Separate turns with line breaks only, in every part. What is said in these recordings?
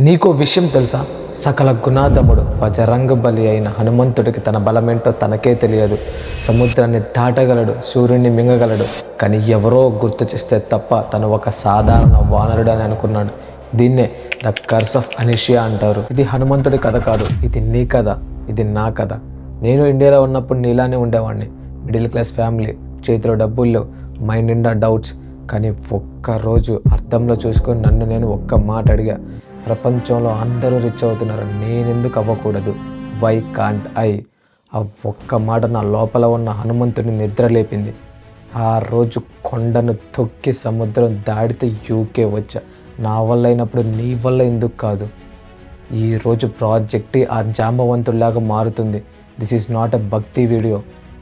నీకో విషయం తెలుసా? సకల గుణాధముడు బజరంగ బలి అయిన హనుమంతుడికి తన బలమేంటో తనకే తెలియదు. సముద్రాన్ని దాటగలడు, సూర్యుడిని మింగగలడు, కానీ ఎవరో గుర్తు చేస్తే తప్ప తను ఒక సాధారణ వానరుడు అని అనుకున్నాడు. దీన్నే ద కర్స్ ఆఫ్ అనీషియా అంటారు. ఇది హనుమంతుడి కథ కాదు, ఇది నీ కథ, ఇది నా కథ. నేను ఇండియాలో ఉన్నప్పుడు నీలానే ఉండేవాడిని. మిడిల్ క్లాస్ ఫ్యామిలీ, చేతిలో డబ్బులు లేవు, మైండ్ నిండా డౌట్స్. కానీ ఒక్కరోజు అర్థంలో చూసుకొని నన్ను నేను ఒక్క మాట అడిగా, ప్రపంచంలో అందరూ రిచ్ అవుతున్నారు, నేనెందుకు అవ్వకూడదు? Why can't I? ఆ ఒక్క మాట నా లోపల ఉన్న హనుమంతుడిని నిద్ర లేపింది. ఆ రోజు కొండను తొక్కి సముద్రం దాడితే యూకే వచ్చా. నా వల్ల అయినప్పుడు నీ వల్ల ఎందుకు కాదు? ఈరోజు ప్రాజెక్ట్ ఆ జాంబవంతుడిలాగా మారుతుంది. దిస్ ఈజ్ నాట్ ఎ భక్తి వీడియో,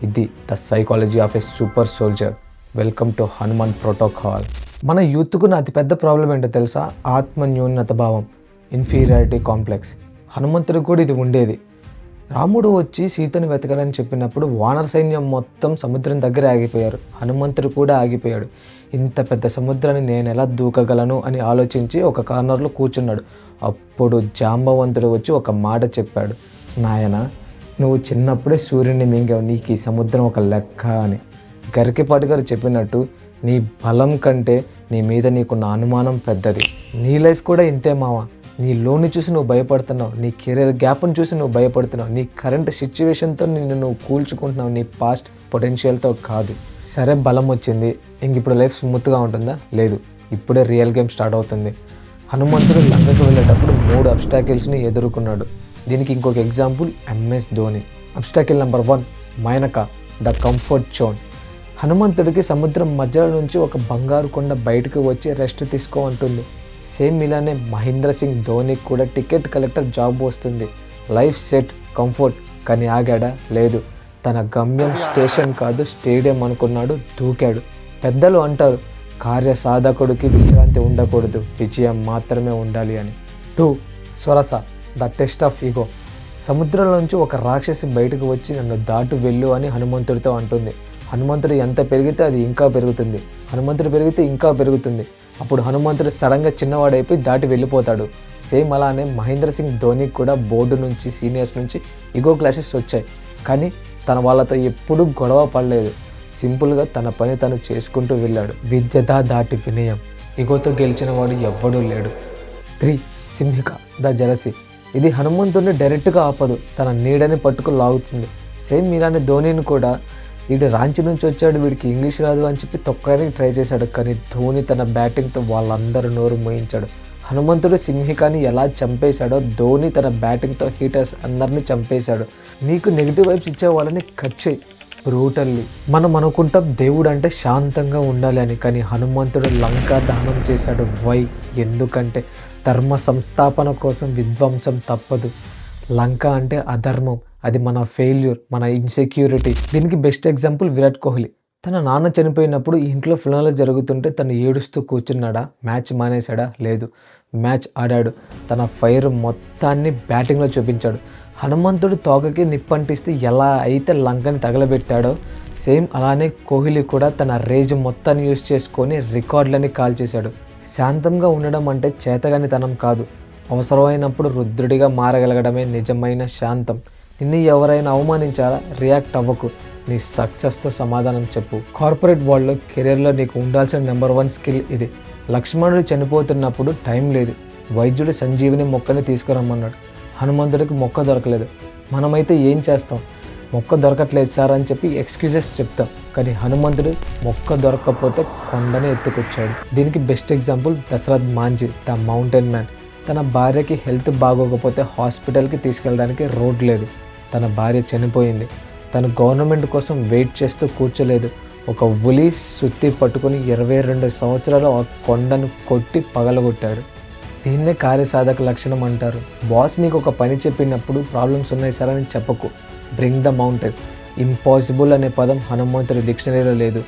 ఇది the psychology of a super soldier. Welcome to Hanuman protocol. మన యూత్కున్న అతిపెద్ద ప్రాబ్లం ఏంటో తెలుసా? ఆత్మన్యూనత భావం, ఇన్ఫీరియారిటీ కాంప్లెక్స్. హనుమంతుడికి కూడా ఇది ఉండేది. రాముడు వచ్చి సీతను వెతకాలని చెప్పినప్పుడు వానర సైన్యం మొత్తం సముద్రం దగ్గర ఆగిపోయారు. హనుమంతుడు కూడా ఆగిపోయాడు. ఇంత పెద్ద సముద్రాన్ని నేను ఎలా దూకగలను అని ఆలోచించి ఒక కార్నర్లో కూర్చున్నాడు. అప్పుడు జాంబవంతుడు వచ్చి ఒక మాట చెప్పాడు, నాయన నువ్వు చిన్నప్పుడే సూర్యుడిని మింగావు, నీకు ఈ సముద్రం ఒక లెక్క అని. గరికెపాటి గారు చెప్పినట్టు నీ బలం కంటే నీ మీద నీకున్న అనుమానం పెద్దది. నీ లైఫ్ కూడా ఇంతే మావా. నీ లోన్ని చూసి నువ్వు భయపడుతున్నావు, నీ కెరీర్ గ్యాప్ని చూసి నువ్వు భయపడుతున్నావు, నీ కరెంట్ సిచ్యువేషన్తో నిన్ను నువ్వు కూల్చుకుంటున్నావు, నీ పాస్ట్ పొటెన్షియల్తో కాదు. సరే బలం వచ్చింది, ఇంక ఇప్పుడు లైఫ్ స్మూత్గా ఉంటుందా? లేదు, ఇప్పుడే రియల్ గేమ్ స్టార్ట్ అవుతుంది. హనుమంతుడు లంకకు వెళ్ళేటప్పుడు 3 అబ్స్టాకిల్స్ని ఎదుర్కొన్నాడు. దీనికి ఇంకొక example MS Dhoni. Obstacle number 1, మైనక ద కంఫర్ట్ జోన్. హనుమంతుడికి సముద్రం మధ్యలో నుంచి ఒక బంగారు కొండ బయటకు వచ్చి రెస్ట్ తీసుకో అంటుంది. సేమ్ ఇలానే మహేంద్ర సింగ్ ధోనికి కూడా టికెట్ కలెక్టర్ జాబ్ వస్తుంది. Life set, comfort. కానీ ఆగాడా? లేదు. తన గమ్యం స్టేషన్ కాదు, స్టేడియం అనుకున్నాడు, దూకాడు. పెద్దలు అంటారు, కార్య సాధకుడికి విశ్రాంతి ఉండకూడదు, విజయం మాత్రమే ఉండాలి అని. 2, స్వరస ద టెస్ట్ ఆఫ్ ఈగో. సముద్రంలో నుంచి ఒక రాక్షసి బయటకు వచ్చి నన్ను దాటు వెళ్ళు అని హనుమంతుడితో అంటుంది. హనుమంతుడు ఎంత పెరిగితే అది ఇంకా పెరుగుతుంది, హనుమంతుడు పెరిగితే ఇంకా పెరుగుతుంది. అప్పుడు హనుమంతుడు సడన్గా చిన్నవాడైపోయి దాటి వెళ్ళిపోతాడు. సేమ్ అలానే మహేంద్ర సింగ్ ధోనికి కూడా బోర్డు నుంచి, సీనియర్స్ నుంచి ఈగో క్లాసెస్ వచ్చాయి. కానీ తన వాళ్ళతో ఎప్పుడూ గొడవ పడలేదు. సింపుల్గా తన పని తను చేసుకుంటూ వెళ్ళాడు. విద్యత దాటి వినయం. ఈగోతో గెలిచిన వాడు ఎవ్వడూ లేడు. 3, సింహిక ద జలసి. ఇది హనుమంతుడిని డైరెక్ట్గా ఆపదు, తన నీడని పట్టుకు లాగుతుంది. సేమ్ ఇలానే ధోనిని కూడా, వీడు రాంచి నుంచి వచ్చాడు, వీడికి ఇంగ్లీష్ రాదు అని చెప్పి తొక్కడానికి ట్రై చేశాడు. కానీ ధోని తన బ్యాటింగ్తో వాళ్ళందరూ నోరు మోయించాడు. హనుమంతుడు సింహికాని ఎలా చంపేశాడో ధోని తన బ్యాటింగ్తో హీటర్స్ అందరినీ చంపేశాడు. నీకు నెగిటివ్ వైబ్స్ ఇచ్చే వాళ్ళని కట్ చేయి బ్రూటల్లీ. మనం అనుకుంటాం దేవుడు అంటే శాంతంగా ఉండాలి అని, కానీ హనుమంతుడు లంకా దహనం చేశాడు. వై? ఎందుకంటే ధర్మ సంస్థాపన కోసం విధ్వంసం తప్పదు. లంక అంటే అధర్మం, అది మన ఫెయిల్యూర్, మన ఇన్సెక్యూరిటీ. దీనికి బెస్ట్ ఎగ్జాంపుల్ విరాట్ కోహ్లీ. తన నాన్న చనిపోయినప్పుడు ఇంట్లో ఫినాలే జరుగుతుంటే తను ఏడుస్తూ కూర్చున్నాడా? మ్యాచ్ మానేశాడా? లేదు, మ్యాచ్ ఆడాడు. తన ఫైర్ మొత్తాన్ని బ్యాటింగ్లో చూపించాడు. హనుమంతుడు తోకకి నిప్పంటిస్తే ఎలా అయితే లంకని తగలబెట్టాడో, సేమ్ అలానే కోహ్లీ కూడా తన రేజ్ మొత్తాన్ని యూజ్ చేసుకొని రికార్డులని కాల్ చేశాడు. శాంతంగా ఉండడం అంటే చేతగానితనం కాదు, అవసరమైనప్పుడు రుద్రుడిగా మారగలగడమే నిజమైన శాంతం. నిన్ను ఎవరైనా అవమానించారా? రియాక్ట్ అవ్వకు, నీ సక్సెస్తో సమాధానం చెప్పు. కార్పొరేట్ వరల్డ్లో, కెరీర్లో నీకు ఉండాల్సిన నెంబర్ 1 స్కిల్ ఇది. లక్ష్మణుడు చనిపోతున్నప్పుడు టైం లేదు, వైద్యుడు సంజీవిని మొక్కని తీసుకురమ్మన్నాడు. హనుమంతుడికి మొక్క దొరకలేదు. మనమైతే ఏం చేస్తాం? మొక్క దొరకట్లేదు సార్ అని చెప్పి ఎక్స్క్యూజెస్ చెప్తాం. కానీ హనుమంతుడు మొక్క దొరకకపోతే కొండనే ఎత్తుకొచ్చాడు. దీనికి best example Dashrath Manjhi the mountain man. తన భార్యకి హెల్త్ బాగోకపోతే హాస్పిటల్కి తీసుకెళ్ళడానికి రోడ్ లేదు. తన భార్య చనిపోయింది. తను గవర్నమెంట్ కోసం వెయిట్ చేస్తూ కూర్చోలేదు. ఒక ఉలి సుత్తి పట్టుకుని 22 సంవత్సరాలు ఆ కొండను కొట్టి పగలగొట్టాడు. దీన్నే కార్యసాధక లక్షణం అంటారు. బాస్ నీకు ఒక పని చెప్పినప్పుడు ప్రాబ్లమ్స్ ఉన్నాయి సార్ అని చెప్పకు, బ్రింగ్ ద మౌంటైన్. ఇంపాసిబుల్ అనే పదం హనుమంతుడి డిక్షనరీలో లేదు,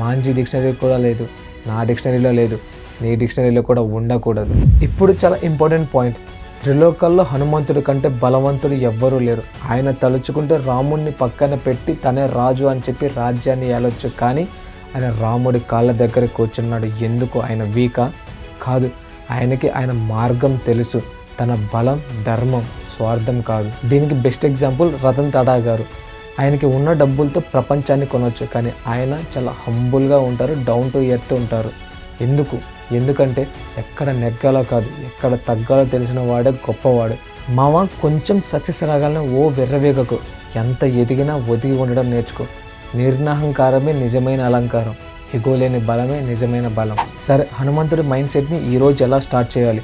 మాంజీ డిక్షనరీ కూడా లేదు, నా డిక్షనరీలో లేదు, నీ డిక్షనరీలో కూడా ఉండకూడదు. ఇప్పుడు చాలా ఇంపార్టెంట్ పాయింట్. త్రిలోకాల్లో హనుమంతుడి కంటే బలవంతుడు ఎవ్వరూ లేరు. ఆయన తలుచుకుంటే రాముడిని పక్కన పెట్టి తనే రాజు అని చెప్పి రాజ్యాన్ని ఏలొచ్చు. కానీ ఆయన రాముడి కాళ్ళ దగ్గర కూర్చున్నాడు. ఎందుకు? ఆయన వీకా? కాదు, ఆయనకి ఆయన మార్గం తెలుసు. తన బలం, ధర్మం, స్వార్థం కాదు. దీనికి బెస్ట్ ఎగ్జాంపుల్ రతన్ టాటా గారు. ఆయనకి ఉన్న డబ్బులతో ప్రపంచాన్ని కొనవచ్చు, కానీ ఆయన చాలా హంబుల్గా ఉంటారు, డౌన్ టు ఎర్త్ ఉంటారు. ఎందుకంటే ఎక్కడ నెగ్గాలో కాదు, ఎక్కడ తగ్గాలో తెలిసిన వాడే గొప్పవాడు. మామ కొంచెం సక్సెస్ రాగానే వెర్రవేగకు, ఎంత ఎదిగినా ఒదిగి ఉండడం నేర్చుకో. నిర్ణహంకారమే నిజమైన అలంకారం, ఎగోలేని బలమే నిజమైన బలం. సరే, హనుమంతుడి మైండ్ సెట్ని ఈరోజు ఎలా స్టార్ట్ చేయాలి?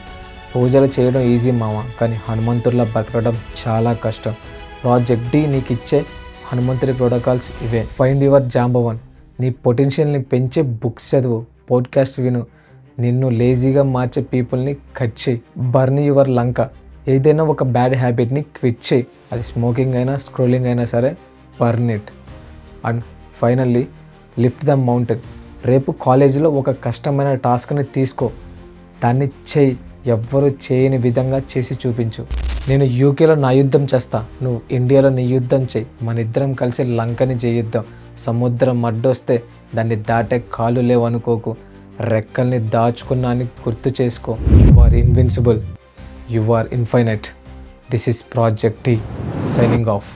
పూజలు చేయడం ఈజీ మామ, కానీ హనుమంతుడిలా బతకడం చాలా కష్టం. ప్రాజెక్ట్ డి నీకు ఇచ్చే హనుమంతుడి ప్రోటోకాల్స్ ఇవే. ఫైండ్ యువర్ జాంబవన్, నీ పొటెన్షియల్ని పెంచే బుక్స్ చదువు, పాడ్కాస్ట్ విను, నిన్ను లేజీగా మార్చే పీపుల్ని కట్ చేయి. బర్న్ యువర్ లంక, ఏదైనా ఒక బ్యాడ్ హ్యాబిట్ని క్విట్ చేయి. అది స్మోకింగ్ అయినా, స్క్రోలింగ్ అయినా సరే, burn it. And finally lift the mountain. రేపు కాలేజీలో ఒక కష్టమైన టాస్క్ని తీసుకో, దాన్ని చేయి, ఎవ్వరూ చేయని విధంగా చేసి చూపించు. నేను యూకేలో నా యుద్ధం చేస్తా, నువ్వు ఇండియాలో నీ యుద్ధం చేయి. మన ఇద్దరం కలిసి లంకని జయిద్దాం. సముద్రం అడ్డొస్తే దాన్ని దాటే కాళ్ళు లేవనుకోకు, రెక్కల్ని దాచుకున్నా అని గుర్తు చేసుకో. You are invincible, you are infinite. This is project T, signing of.